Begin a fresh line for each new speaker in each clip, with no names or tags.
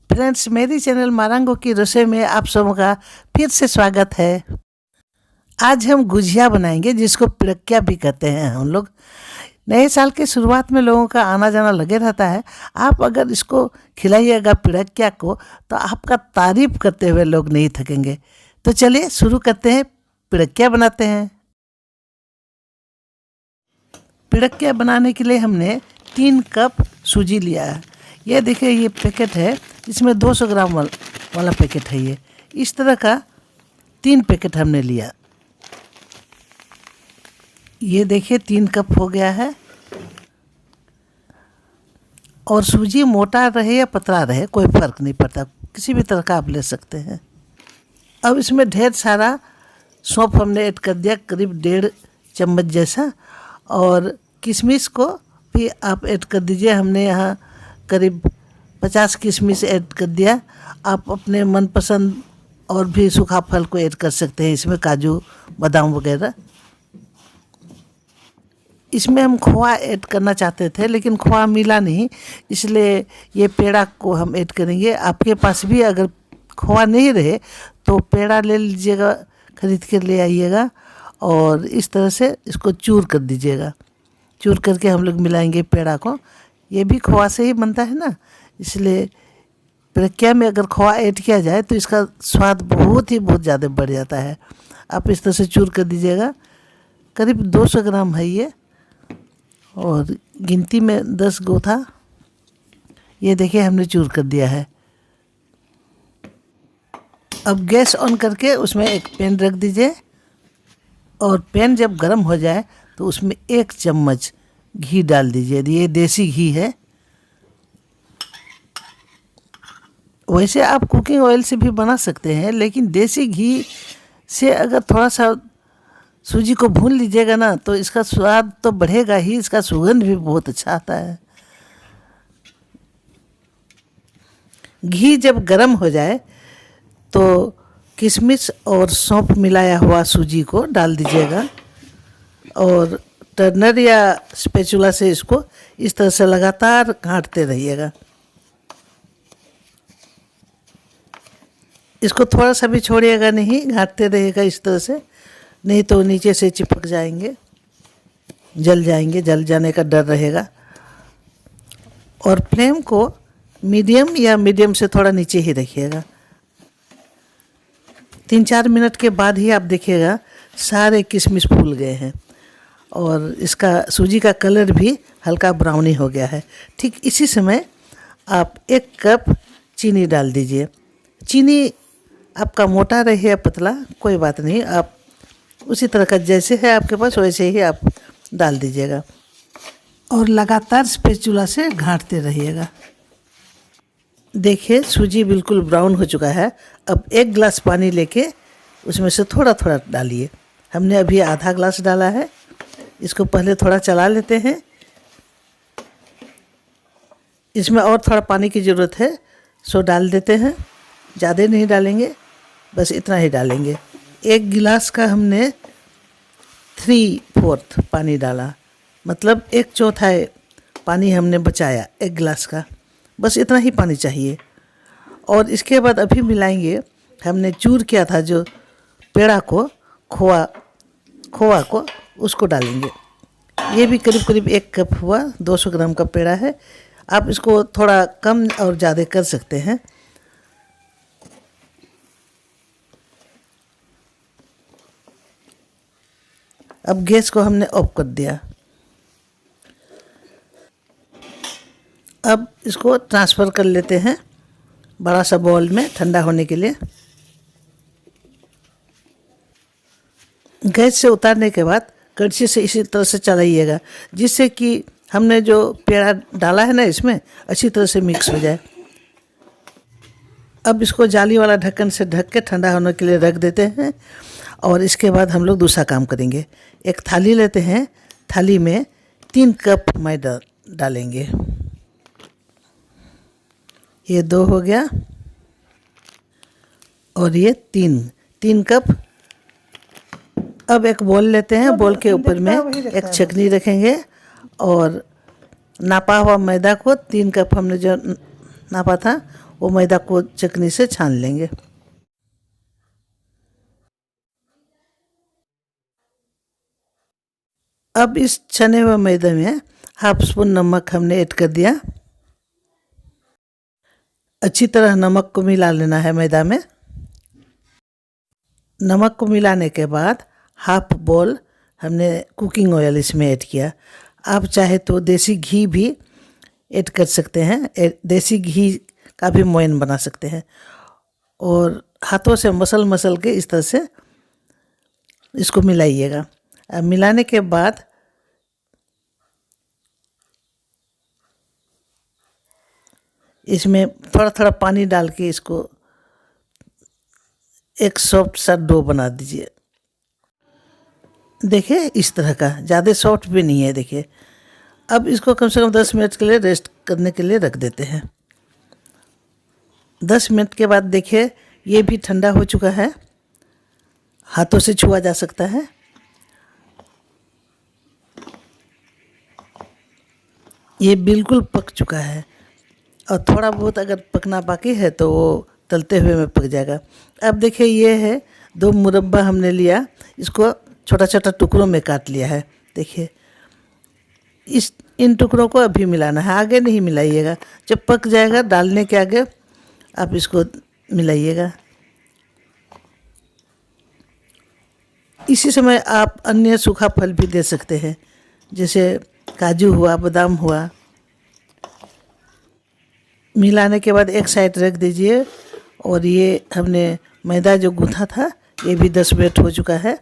Friends, मेरी channel मारंगो की रसोई में आप सबों का फिर से स्वागत है। आज हम गुजिया बनाएंगे, जिसको पिड़किया भी कहते हैं हम लोग। नए साल के शुरुआत में लोगों का आना जाना लगे रहता है। आप अगर इसको खिलाइएगा पिड़किया को, तो आपका तारीफ करते हुए लोग नहीं थकेंगे। तो चलिए शुरू करते हैं, पिड़किया बनाते हैं। पिड़किया बनाने के लिए हमने 3 कप सूजी लिया है। ये देखिए, ये पैकेट है, इसमें 200 ग्राम वाला पैकेट है। ये इस तरह का 3 पैकेट हमने लिया। ये देखिए 3 कप हो गया है। और सूजी मोटा रहे या पतला रहे कोई फ़र्क नहीं पड़ता, किसी भी तरह का आप ले सकते हैं। अब इसमें ढेर सारा सौंफ हमने ऐड कर दिया, करीब 1.5 चम्मच जैसा। और किशमिश को भी आप ऐड कर दीजिए। हमने यहाँ करीब 50 किशमिश ऐड कर दिया। आप अपने मनपसंद और भी सूखा फल को ऐड कर सकते हैं इसमें, काजू बादाम वगैरह। इसमें हम खोआ ऐड करना चाहते थे, लेकिन खोआ मिला नहीं, इसलिए ये पेड़ा को हम ऐड करेंगे। आपके पास भी अगर खोआ नहीं रहे तो पेड़ा ले लीजिएगा, खरीद कर ले आइएगा। और इस तरह से इसको चूर कर दीजिएगा। चूर करके हम लोग मिलाएंगे पेड़ा को। ये भी खोआ से ही बनता है ना, इसलिए पिड़किया में अगर खोआ ऐड किया जाए तो इसका स्वाद बहुत ज़्यादा बढ़ जाता है। आप इस तरह से चूर कर दीजिएगा। करीब 200 ग्राम है ये, और गिनती में 10 गो था। ये देखिए हमने चूर कर दिया है। अब गैस ऑन करके उसमें एक पैन रख दीजिए, और पैन जब गर्म हो जाए तो उसमें 1 चम्मच घी डाल दीजिए। ये देसी घी है। वैसे आप कुकिंग ऑयल से भी बना सकते हैं, लेकिन देसी घी से अगर थोड़ा सा सूजी को भून लीजिएगा ना, तो इसका स्वाद तो बढ़ेगा ही, इसका सुगंध भी बहुत अच्छा आता है। घी जब गर्म हो जाए तो किशमिश और सौंफ मिलाया हुआ सूजी को डाल दीजिएगा, और टर्नर या स्पैचुला से इसको इस तरह से लगातार घाँटते रहिएगा। इसको थोड़ा सा भी छोड़िएगा नहीं, घाँटते रहिएगा इस तरह से, नहीं तो नीचे से चिपक जाएंगे, जल जाएंगे, जल जाने का डर रहेगा। और फ्लेम को मीडियम या मीडियम से थोड़ा नीचे ही रखिएगा। 3-4 मिनट के बाद ही आप देखिएगा सारे किशमिश फूल गए हैं, और इसका सूजी का कलर भी हल्का ब्राउनी हो गया है। ठीक इसी समय आप 1 कप चीनी डाल दीजिए। चीनी आपका मोटा रहे या पतला कोई बात नहीं, आप उसी तरह का जैसे है आपके पास वैसे ही आप डाल दीजिएगा, और लगातार स्पैचुला से घाँटते रहिएगा। देखिए सूजी बिल्कुल ब्राउन हो चुका है। अब 1 गिलास पानी लेके उसमें से थोड़ा थोड़ा डालिए। हमने अभी आधा गिलास डाला है। इसको पहले थोड़ा चला लेते हैं। इसमें और थोड़ा पानी की ज़रूरत है, सो डाल देते हैं। ज़्यादा नहीं डालेंगे, बस इतना ही डालेंगे। 1 गिलास का हमने 3/4 पानी डाला, मतलब 1/4 पानी हमने बचाया 1 गिलास का। बस इतना ही पानी चाहिए। और इसके बाद अभी मिलाएंगे, हमने चूर किया था जो पेड़ा को, खोआ को, उसको डालेंगे। ये भी करीब करीब 1 कप हुआ, 200 ग्राम का पेड़ा है। आप इसको थोड़ा कम और ज़्यादा कर सकते हैं। अब गैस को हमने ऑफ कर दिया। अब इसको ट्रांसफ़र कर लेते हैं बड़ा सा बाउल में ठंडा होने के लिए। गैस से उतारने के बाद कड़छी से इसी तरह से चलाइएगा, जिससे कि हमने जो पेड़ा डाला है ना इसमें अच्छी तरह से मिक्स हो जाए। अब इसको जाली वाला ढक्कन से ढक के ठंडा होने के लिए रख देते हैं। और इसके बाद हम लोग दूसरा काम करेंगे। एक थाली लेते हैं, थाली में 3 कप मैदा डालेंगे। ये 2 हो गया, और ये 3 कप। अब एक बोल लेते हैं, बोल के ऊपर में एक छकनी रखेंगे, और नापा हुआ मैदा को 3 कप हमने जो नापा था वो मैदा को चकनी से छान लेंगे। अब इस छने हुए मैदे में हाफ स्पून नमक हमने ऐड कर दिया। अच्छी तरह नमक को मिला लेना है मैदा में। नमक को मिलाने के बाद हाफ बोल हमने कुकिंग ऑयल इसमें ऐड किया। आप चाहे तो देसी घी भी ऐड कर सकते हैं, देसी घी का भी मोयन बना सकते हैं। और हाथों से मसल के इस तरह से इसको मिलाइएगा। अब मिलाने के बाद इसमें थोड़ा थोड़ा पानी डाल के इसको एक सॉफ्ट सा डो बना दीजिए। देखिए इस तरह का, ज़्यादा सॉफ्ट भी नहीं है। देखिए अब इसको कम से कम 10 मिनट के लिए रेस्ट करने के लिए रख देते हैं। 10 मिनट के बाद देखिए ये भी ठंडा हो चुका है, हाथों से छुआ जा सकता है। ये बिल्कुल पक चुका है और थोड़ा बहुत अगर पकना बाकी है तो वो तलते हुए में पक जाएगा। अब देखिए ये है 2 मुरब्बा हमने लिया, इसको छोटा छोटा टुकड़ों में काट लिया है। देखिए इन टुकड़ों को अभी मिलाना है, आगे नहीं मिलाइएगा। जब पक जाएगा डालने के आगे आप इसको मिलाइएगा। इसी समय आप अन्य सूखा फल भी दे सकते हैं, जैसे काजू हुआ, बादाम हुआ। मिलाने के बाद एक साइड रख दीजिए। और ये हमने मैदा जो गूँथा था ये भी 10 मिनट हो चुका है।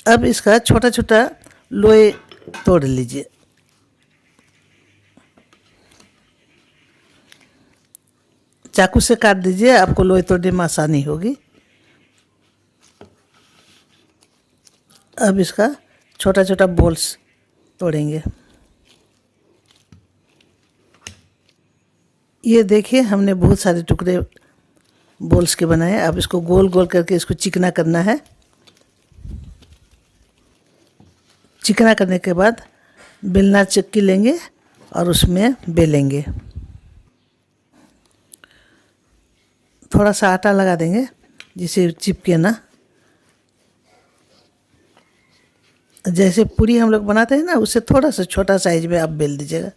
अब इसका छोटा छोटा लोई तोड़ लीजिए। चाकू से काट दीजिए, आपको लोई तोड़ने में आसानी होगी। अब इसका छोटा छोटा बॉल्स तोड़ेंगे। ये देखिए हमने बहुत सारे टुकड़े बॉल्स के बनाए। अब इसको गोल गोल करके इसको चिकना करना है। चिकना करने के बाद बेलना चक्की लेंगे और उसमें बेलेंगे। थोड़ा सा आटा लगा देंगे जिससे चिपके ना। जैसे पूरी हम लोग बनाते हैं ना, उससे थोड़ा सा छोटा साइज में आप बेल दीजिएगा।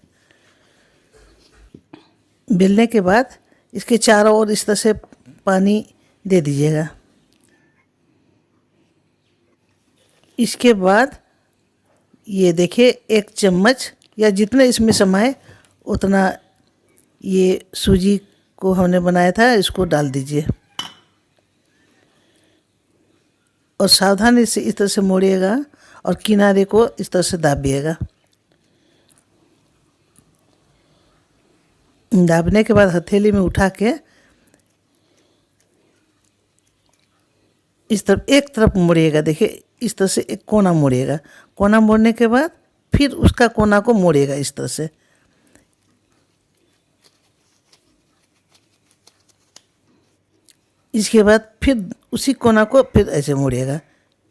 बेलने के बाद इसके चारों ओर इस तरह से पानी दे दीजिएगा। इसके बाद ये देखिए 1 चम्मच या जितना इसमें समाए उतना ये सूजी को हमने बनाया था इसको डाल दीजिए और सावधानी से इस तरह से मोड़िएगा और किनारे को इस तरह से दाबिएगा। दाबने के बाद हथेली में उठा के इस तरफ एक तरफ मोड़िएगा। देखिए इस तरह से एक कोना मोड़िएगा। कोना मोड़ने के बाद फिर उसका कोना को मोड़िएगा इस तरह से। इसके बाद फिर उसी कोना को फिर ऐसे मोड़िएगा।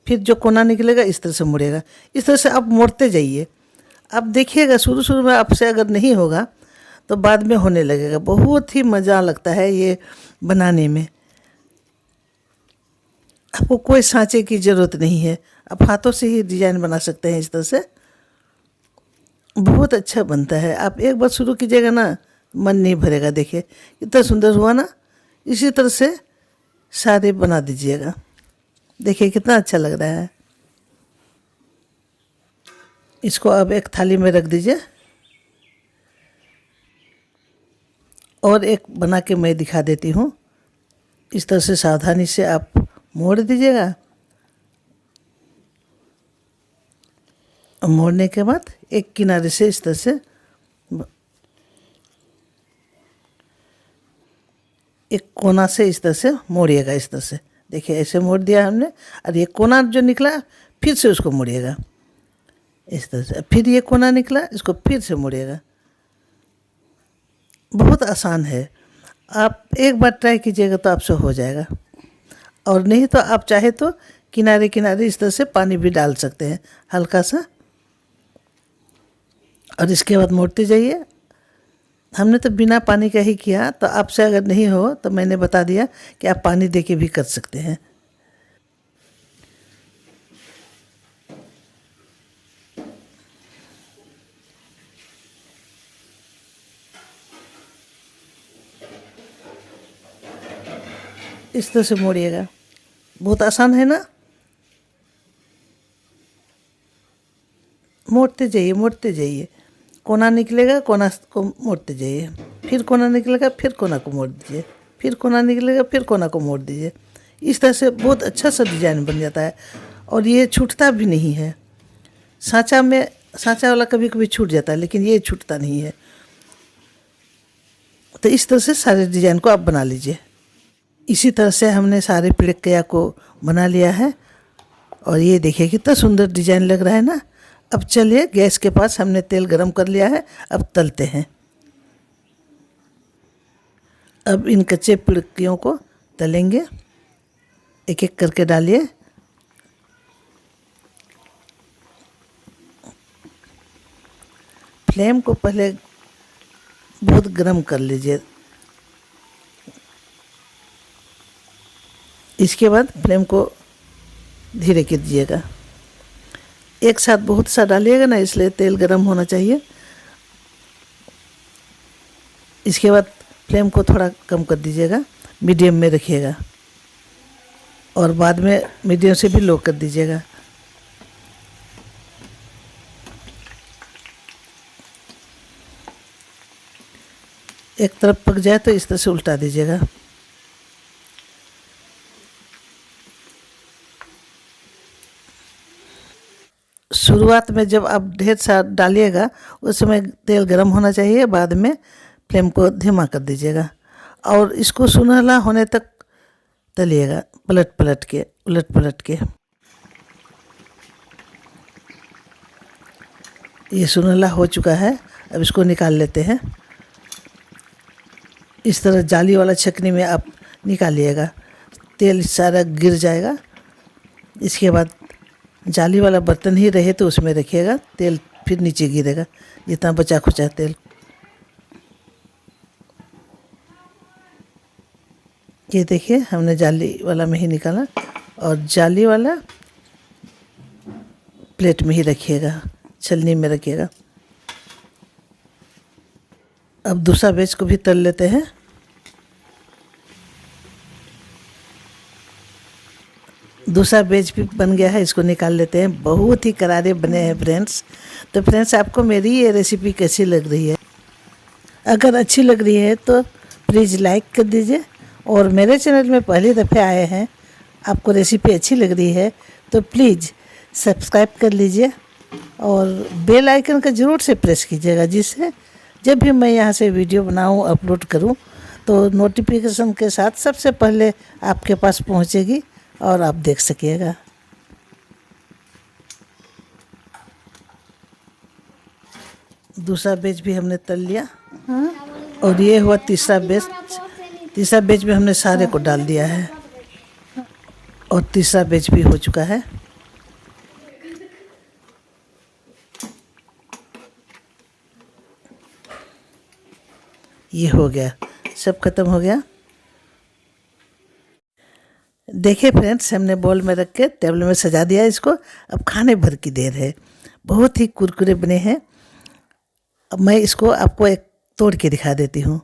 फिर जो कोना निकलेगा इस तरह से मोड़िएगा। इस तरह से आप मोड़ते जाइए। अब देखिएगा शुरू शुरू में आपसे अगर नहीं होगा तो बाद में होने लगेगा। बहुत ही मज़ा लगता है ये बनाने में। आपको कोई सांचे की ज़रूरत नहीं है, आप हाथों से ही डिज़ाइन बना सकते हैं। इस तरह से बहुत अच्छा बनता है। आप एक बार शुरू कीजिएगा ना, मन नहीं भरेगा। देखिए कितना सुंदर हुआ ना। इसी तरह से सारे बना दीजिएगा। देखिए कितना अच्छा लग रहा है। इसको अब एक थाली में रख दीजिए और एक बना के मैं दिखा देती हूँ। इस तरह से सावधानी से आप मोड़ दीजिएगा। मोड़ने के बाद एक किनारे से इस तरह से एक कोना से इस तरह से मोड़िएगा। इस तरह से देखिए ऐसे मोड़ दिया हमने और ये कोना जो निकला फिर से उसको मोड़िएगा इस तरह से। फिर ये कोना निकला, इसको फिर से मोड़िएगा। बहुत आसान है, आप एक बार ट्राई कीजिएगा तो आपसे हो जाएगा। और नहीं तो आप चाहे तो किनारे किनारे इस तरह से पानी भी डाल सकते हैं हल्का सा। और इसके बाद मोड़ते जाइए। हमने तो बिना पानी का ही किया, तो आपसे अगर नहीं हो तो मैंने बता दिया कि आप पानी दे के भी कर सकते हैं। इस तरह से मोड़िएगा, बहुत आसान है ना। मोड़ते जाइए, कोना निकलेगा, कोना को मोड़ते जाइए, फिर कोना निकलेगा, फिर कोना को मोड़ दीजिए, फिर कोना निकलेगा, फिर कोना को मोड़ दीजिए। इस तरह से बहुत अच्छा सा डिजाइन बन जाता है और ये छूटता भी नहीं है। सांचा वाला कभी कभी छूट जाता है, लेकिन ये छूटता नहीं है। तो इस तरह से सारे डिजाइन को आप बना लीजिए। इसी तरह से हमने सारे पिड़किया को बना लिया है और ये देखिए कितना सुंदर डिजाइन लग रहा है ना। अब चलिए, गैस के पास हमने तेल गरम कर लिया है, अब तलते हैं। अब इन कच्चे पिड़कियों को तलेंगे, एक एक करके डालिए। फ्लेम को पहले बहुत गरम कर लीजिए, इसके बाद फ्लेम को धीरे कीजिएगा। एक साथ बहुत सा डालिएगा ना, इसलिए तेल गरम होना चाहिए। इसके बाद फ्लेम को थोड़ा कम कर दीजिएगा, मीडियम में रखिएगा और बाद में मीडियम से भी लो कर दीजिएगा। एक तरफ पक जाए तो इस तरह से उल्टा दीजिएगा। शुरुआत में जब आप ढेर सा डालिएगा उस समय तेल गरम होना चाहिए, बाद में फ्लेम को धीमा कर दीजिएगा और इसको सुनहला होने तक तलिएगा, उलट पलट के। ये सुनहला हो चुका है, अब इसको निकाल लेते हैं। इस तरह जाली वाला छकनी में आप निकालिएगा, तेल सारा गिर जाएगा। इसके बाद जाली वाला बर्तन ही रहे तो उसमें रखिएगा, तेल फिर नीचे गिरेगा जितना बचा खुचा तेल। ये देखिए, हमने जाली वाला में ही निकाला और जाली वाला प्लेट में ही रखिएगा, छलनी में रखिएगा। अब दूसरा बैच को भी तल लेते हैं। दूसरा बैच भी बन गया है, इसको निकाल लेते हैं। बहुत ही करारे बने हैं फ्रेंड्स। तो फ्रेंड्स, आपको मेरी ये रेसिपी कैसी लग रही है? अगर अच्छी लग रही है तो प्लीज़ लाइक कर दीजिए और मेरे चैनल में पहली दफ़े आए हैं, आपको रेसिपी अच्छी लग रही है तो प्लीज़ सब्सक्राइब कर लीजिए और बेल आइकन का ज़रूर से प्रेस कीजिएगा, जिससे जब भी मैं यहाँ से वीडियो बनाऊँ, अपलोड करूँ तो नोटिफिकेशन के साथ सबसे पहले आपके पास पहुँचेगी और आप देख सकिएगा। दूसरा बैच भी हमने तल लिया और ये हुआ तीसरा बैच। तीसरा बैच में हमने सारे को डाल दिया है और तीसरा बैच भी हो चुका है। ये हो गया, सब खत्म हो गया। देखिए फ्रेंड्स, हमने बॉल में रख के टेबल में सजा दिया इसको। अब खाने भर की देर है। बहुत ही कुरकुरे बने हैं। अब मैं इसको आपको एक तोड़ के दिखा देती हूँ,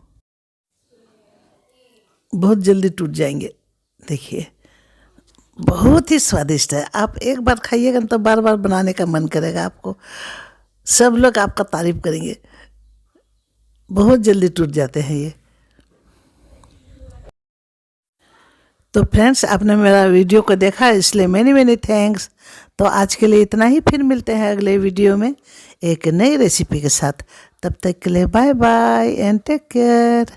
बहुत जल्दी टूट जाएंगे। देखिए, बहुत ही स्वादिष्ट है। आप एक बार खाइएगा तो बार बार बनाने का मन करेगा आपको। सब लोग आपका तारीफ करेंगे। बहुत जल्दी टूट जाते हैं ये। तो फ्रेंड्स, आपने मेरा वीडियो को देखा, इसलिए मैनी थैंक्स। तो आज के लिए इतना ही, फिर मिलते हैं अगले वीडियो में एक नई रेसिपी के साथ। तब तक के लिए bye bye and take care.